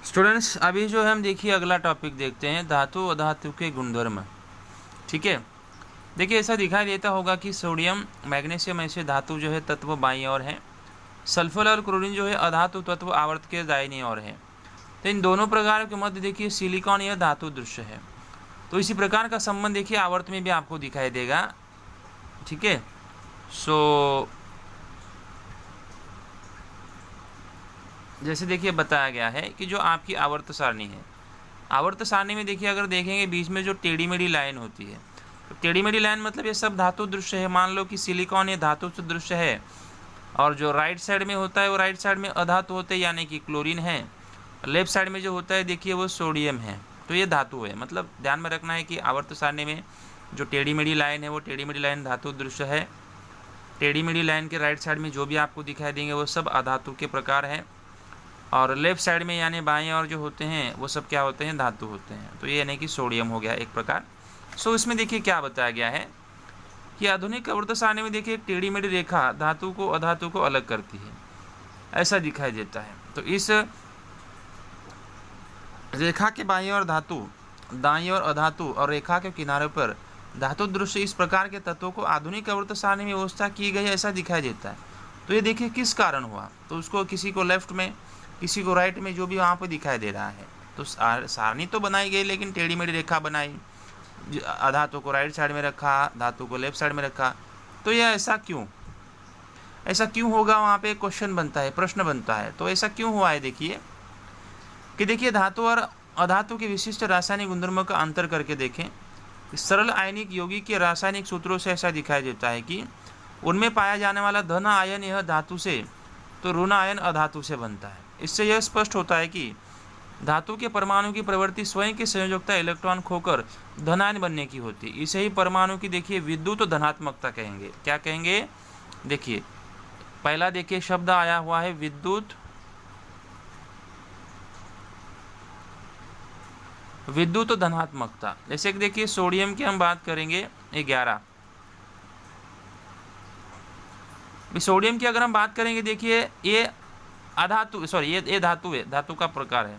Students अभी जो है हम देखिए अगला टॉपिक देखते हैं, धातु अधातु के गुणधर्म। ठीक है, देखिए ऐसा दिखाई देता होगा कि सोडियम मैग्नीशियम ऐसे धातु जो है तत्व बाईं ओर है, सल्फर और क्लोरीन जो है अधातु तत्व आवर्त के दाहिनी ओर है। तो इन दोनों प्रकार के मध्य देखिए सिलिकॉन यह धातु दृश्य है। तो इसी प्रकार का संबंध देखिए आवर्त में भी आपको दिखाई देगा। ठीक है, सो जैसे देखिए बताया गया है कि जो आपकी आवर्त सारणी है, आवर्त सारणी में देखिए अगर देखेंगे बीच में जो टेढ़ी मेढ़ी लाइन होती है, तो टेढ़ी मेढ़ी लाइन मतलब ये सब धातु दृश्य है। मान लो कि सिलिकॉन ये धातु दृश्य है, और जो राइट साइड में होता है वो राइट साइड में अधातु होते हैं यानी कि क्लोरीन है। लेफ्ट साइड में जो होता है देखिए वो सोडियम है। तो ये धातु है, मतलब ध्यान में रखना है कि आवर्त सारणी में जो टेढ़ी मेढ़ी लाइन है वो टेढ़ी मेढ़ी लाइन धातु दृश्य है। टेढ़ी मेढ़ी लाइन के राइट साइड में जो भी आपको दिखाई देंगे वो सब अधातु के प्रकार हैं, और लेफ्ट साइड में यानी बाएं और जो होते हैं वो सब क्या होते हैं, धातु होते हैं। तो ये यानी कि सोडियम हो गया एक प्रकार। सो इसमें देखिए क्या बताया गया है कि आधुनिक आवर्त सारणी में देखिए एक टेढ़ी मेढ़ी रेखा धातु को अधातु को अलग करती है, ऐसा दिखाई देता है। तो इस रेखा के बाईं ओर धातु, दाईं ओर अधातु और रेखा के किनारे पर धातु दृश्य, इस प्रकार के तत्वों को आधुनिक आवर्त सारणी में व्यवस्था की गई ऐसा दिखाई देता है। तो ये देखिए किस कारण हुआ, तो उसको किसी को लेफ्ट में किसी को राइट में जो भी वहाँ पे दिखाई दे रहा है। तो सारणी तो बनाई गई लेकिन टेढ़ी मेढ़ी रेखा बनाई, धातु को राइट साइड में रखा, धातु को लेफ्ट साइड में रखा। तो यह ऐसा क्यों होगा, वहाँ पे क्वेश्चन बनता है, प्रश्न बनता है। तो ऐसा क्यों हुआ है देखिए कि देखिए धातु और अधातु के विशिष्ट रासायनिक गुणधर्मों का अंतर करके देखें। सरल आयनिक यौगिक के रासायनिक सूत्रों से ऐसा दिखाई देता है कि उनमें पाया जाने वाला धन आयन यह धातु से, तो ऋण आयन अधातु से बनता है। इससे यह स्पष्ट होता है कि धातु के परमाणु की प्रवृत्ति स्वयं की संयोजकता इलेक्ट्रॉन खोकर धनायन बनने की होती है। इसे ही परमाणु की देखिए विद्युत धनात्मकता कहेंगे। क्या कहेंगे, देखिए पहला देखिए शब्द आया हुआ है विद्युत धनात्मकता। जैसे कि देखिए सोडियम की हम बात करेंगे 11, सोडियम की अगर हम बात करेंगे देखिए ये अधातु, सॉरी ये धातु है, धातु का प्रकार है।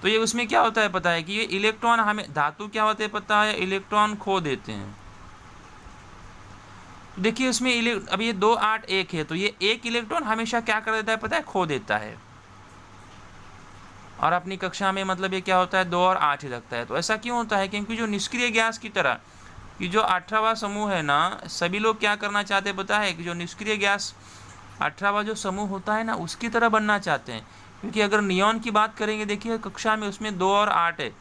तो ये उसमें क्या होता है पता है कि ये इलेक्ट्रॉन, हमें धातु क्या होते हैं पता है, इलेक्ट्रॉन खो देते हैं। देखिए उसमें अब ये 2 8 1 है, तो ये एक इलेक्ट्रॉन हमेशा क्या कर देता है पता है, खो देता है। और अपनी कक्षा में मतलब ये क्या होता है 2 और 8 ही लगता है। तो ऐसा क्यों होता है, क्योंकि जो निष्क्रिय गैस की तरह कि जो 18वां समूह है ना, सभी लोग क्या करना चाहते हैं पता है कि जो निष्क्रिय गैस 18वां जो समूह होता है ना उसकी तरह बनना चाहते हैं। क्योंकि अगर नियॉन की बात करेंगे देखिए कक्षा में उसमें 2 और 8 है,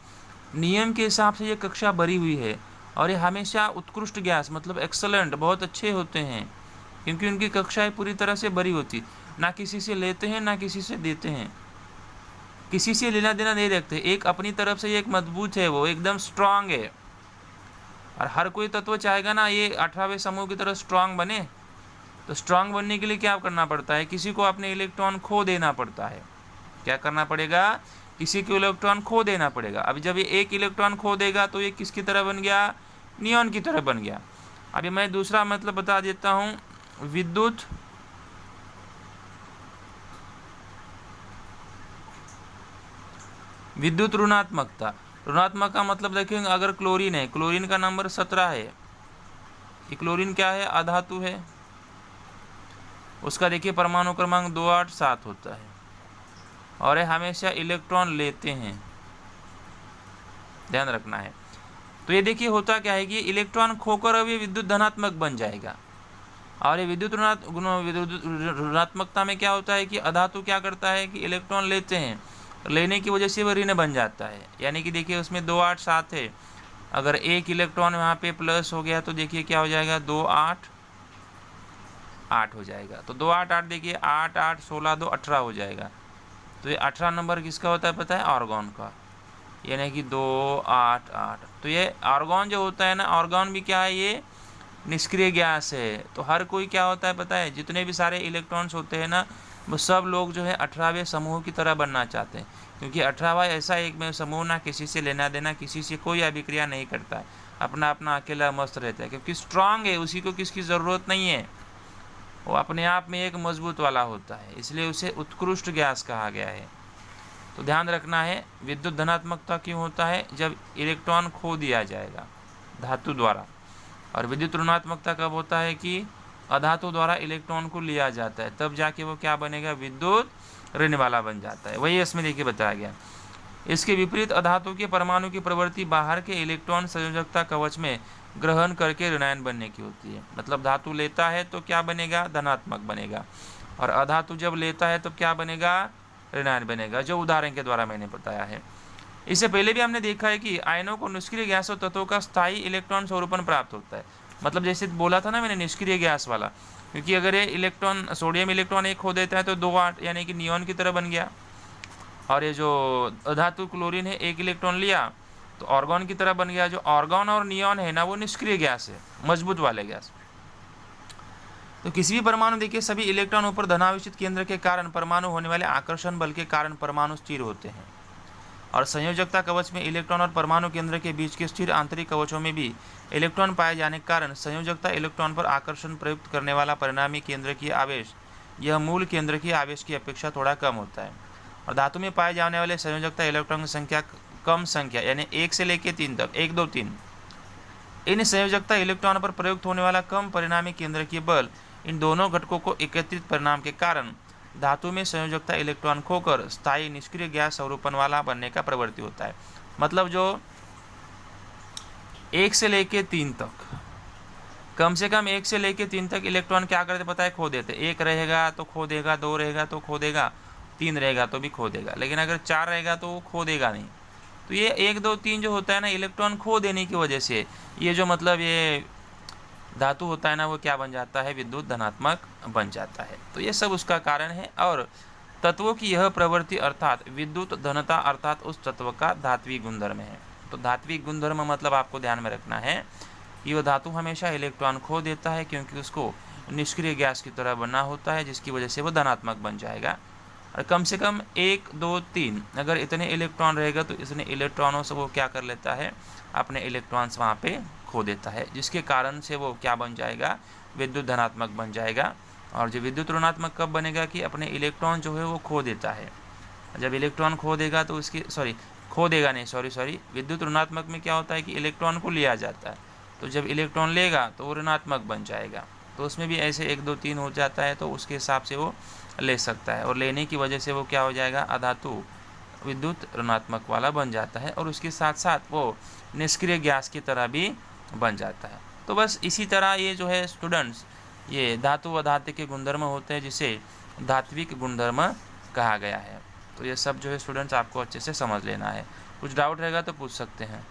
नियम के हिसाब से ये कक्षा भरी हुई है, और ये हमेशा उत्कृष्ट गैस मतलब एक्सलेंट बहुत अच्छे होते हैं, क्योंकि उनकी कक्षाएं पूरी तरह से भरी होती, ना किसी से लेते हैं ना किसी से देते हैं, किसी से लेना देना नहीं रखते। एक अपनी तरफ से एक मजबूत है, वो एकदम स्ट्रांग है। और हर कोई तत्व चाहेगा ना ये 18वें समूह की तरह स्ट्रांग बने। तो स्ट्रांग बनने के लिए क्या करना पड़ता है, किसी को अपने इलेक्ट्रॉन खो देना पड़ता है। क्या करना पड़ेगा, किसी को इलेक्ट्रॉन खो देना पड़ेगा। अब जब ये एक इलेक्ट्रॉन खो देगा तो ये किसकी तरह बन गया, नियॉन की तरह बन गया। अभी मैं दूसरा मतलब बता देता हूँ, विद्युत ऋणात्मकता। ऋणात्मक का मतलब देखेंगे अगर क्लोरीन है, क्लोरीन का नंबर 17 है, ये क्लोरीन क्या है, अधातु है। उसका देखिए परमाणु क्रमांक 287 होता है, और ये हमेशा इलेक्ट्रॉन लेते हैं, ध्यान रखना है। तो ये देखिए होता क्या है कि इलेक्ट्रॉन खोकर अब ये विद्युत धनात्मक बन जाएगा। और ये विद्युत ऋणात्मकता में क्या होता है कि अधातु क्या करता है कि इलेक्ट्रॉन लेते हैं, लेने की वजह से वो ऋण बन जाता है। यानी कि देखिए उसमें 2 8 7 है, अगर एक इलेक्ट्रॉन वहाँ पे प्लस हो गया तो देखिए क्या हो जाएगा, 2 8 8 हो जाएगा। तो 2 8 8 देखिए 8 8 16 2 18 हो जाएगा। तो ये 18 नंबर किसका होता है पता है, आर्गॉन का, यानी कि 2 8 8। तो ये आर्गॉन जो होता है ना, आर्गॉन भी क्या है, ये निष्क्रिय गैस है। तो हर कोई क्या होता है पता है, जितने भी सारे इलेक्ट्रॉन्स होते हैं ना, वो सब लोग जो है 18वें समूह की तरह बनना चाहते हैं। क्योंकि 18वां ऐसा एक में समूह ना किसी से लेना देना, किसी से कोई अभिक्रिया नहीं करता है, अपना अपना अकेला मस्त रहता है, क्योंकि स्ट्रांग है, उसी को किसकी ज़रूरत नहीं है, वो अपने आप में एक मजबूत वाला होता है, इसलिए उसे उत्कृष्ट गैस कहा गया है। तो ध्यान रखना है विद्युत धनात्मकता क्यों होता है, जब इलेक्ट्रॉन खो दिया जाएगा धातु द्वारा, और विद्युत ऋणात्मकता कब होता है कि अधातु द्वारा इलेक्ट्रॉन को लिया जाता है, तब जाके वो क्या बनेगा, विद्युत ऋण वाला बन जाता है। वही इसमें देखिए बताया गया। इसके विपरीत अधातु के परमाणु की प्रवृत्ति बाहर के इलेक्ट्रॉन संयोजकता कवच में ग्रहण करके ऋणायन बनने की होती है। मतलब धातु लेता है तो क्या बनेगा, धनात्मक बनेगा, और अधातु जब लेता है तो क्या बनेगा, ऋणायन बनेगा, जो उदाहरण के द्वारा मैंने बताया है। इससे पहले भी हमने देखा है कि आयनों को निष्क्रिय गैसों तत्वों का स्थायी इलेक्ट्रॉन स्वरूपन प्राप्त होता है। मतलब जैसे बोला था ना मैंने निष्क्रिय गैस वाला, क्योंकि अगर ये इलेक्ट्रॉन सोडियम इलेक्ट्रॉन एक खो देता है तो 2 8 यानी कि नियॉन की तरह बन गया, और ये जो अधातु क्लोरीन है एक इलेक्ट्रॉन लिया तो ऑर्गन की तरह बन गया। जो ऑर्गन और नियॉन है ना वो निष्क्रिय गैस है, मजबूत वाले गैस। तो किसी भी परमाणु देखिए सभी इलेक्ट्रॉन ऊपर धनावेशित केंद्र के कारण परमाणु होने वाले आकर्षण बल के कारण परमाणु स्थिर होते हैं, और संयोजकता कवच में इलेक्ट्रॉन और परमाणु केंद्र के बीच के स्थिर आंतरिक कवचों में भी इलेक्ट्रॉन पाए जाने के कारण संयोजकता इलेक्ट्रॉन पर आकर्षण प्रयुक्त करने वाला परिणामी केंद्र की आवेश यह मूल केंद्र की आवेश की अपेक्षा थोड़ा कम होता है। और धातु में पाए जाने वाले संयोजकता इलेक्ट्रॉन की संख्या कम संख्या यानी 1 से लेकर 3 तक, 1 2 3, इन संयोजकता इलेक्ट्रॉन पर प्रयुक्त होने वाला कम परिणामी केंद्र की बल इन दोनों घटकों को एकत्रित परिणाम के कारण धातु में संयोजकता इलेक्ट्रॉन खोकर स्थायी निष्क्रिय गैस स्वरूपन वाला बनने का प्रवृत्ति होता है। मतलब जो 1 से लेके 3 तक, कम से कम 1 से लेके 3 तक इलेक्ट्रॉन क्या करते पता है, खो देते। 1 रहेगा तो खो देगा, 2 रहेगा तो खो देगा, 3 रहेगा तो भी खो देगा, लेकिन अगर 4 रहेगा तो वो खो देगा नहीं। तो ये 1 2 3 जो होता है ना, इलेक्ट्रॉन खो देने की वजह से ये जो मतलब ये धातु होता है ना वो क्या बन जाता है, विद्युत धनात्मक बन जाता है। तो ये सब उसका कारण है। और तत्वों की यह प्रवृत्ति अर्थात विद्युत धनता अर्थात उस तत्व का धात्विक गुणधर्म है। तो धात्विक गुणधर्म मतलब आपको ध्यान में रखना है कि वह धातु हमेशा इलेक्ट्रॉन खो देता है, क्योंकि उसको निष्क्रिय गैस की तरह बनना होता है, जिसकी वजह से वो धनात्मक बन जाएगा। और कम से कम 1 2 3 अगर इतने इलेक्ट्रॉन रहेगा तो इतने इलेक्ट्रॉनों से वो क्या कर लेता है, अपने इलेक्ट्रॉन्स वहाँ पे खो देता है, जिसके कारण से वो क्या बन जाएगा, विद्युत धनात्मक बन जाएगा। और जो विद्युत ऋणात्मक कब बनेगा कि अपने इलेक्ट्रॉन जो है वो खो देता है। जब इलेक्ट्रॉन खो देगा तो उसकी विद्युत ऋणात्मक में क्या होता है कि इलेक्ट्रॉन को लिया जाता है, तो जब इलेक्ट्रॉन लेगा तो वो ऋणात्मक बन जाएगा। तो उसमें भी ऐसे 1 2 3 हो जाता है, तो उसके हिसाब से वो ले सकता है, और लेने की वजह से वो क्या हो जाएगा, अधातु विद्युत ऋणात्मक वाला बन जाता है, और उसके साथ साथ वो निष्क्रिय गैस की तरह भी बन जाता है। तो बस इसी तरह ये जो है स्टूडेंट्स, ये धातु अधातु के गुणधर्म होते हैं, जिसे धात्विक गुणधर्म कहा गया है। तो ये सब जो है स्टूडेंट्स आपको अच्छे से समझ लेना है। कुछ डाउट रहेगा तो पूछ सकते हैं।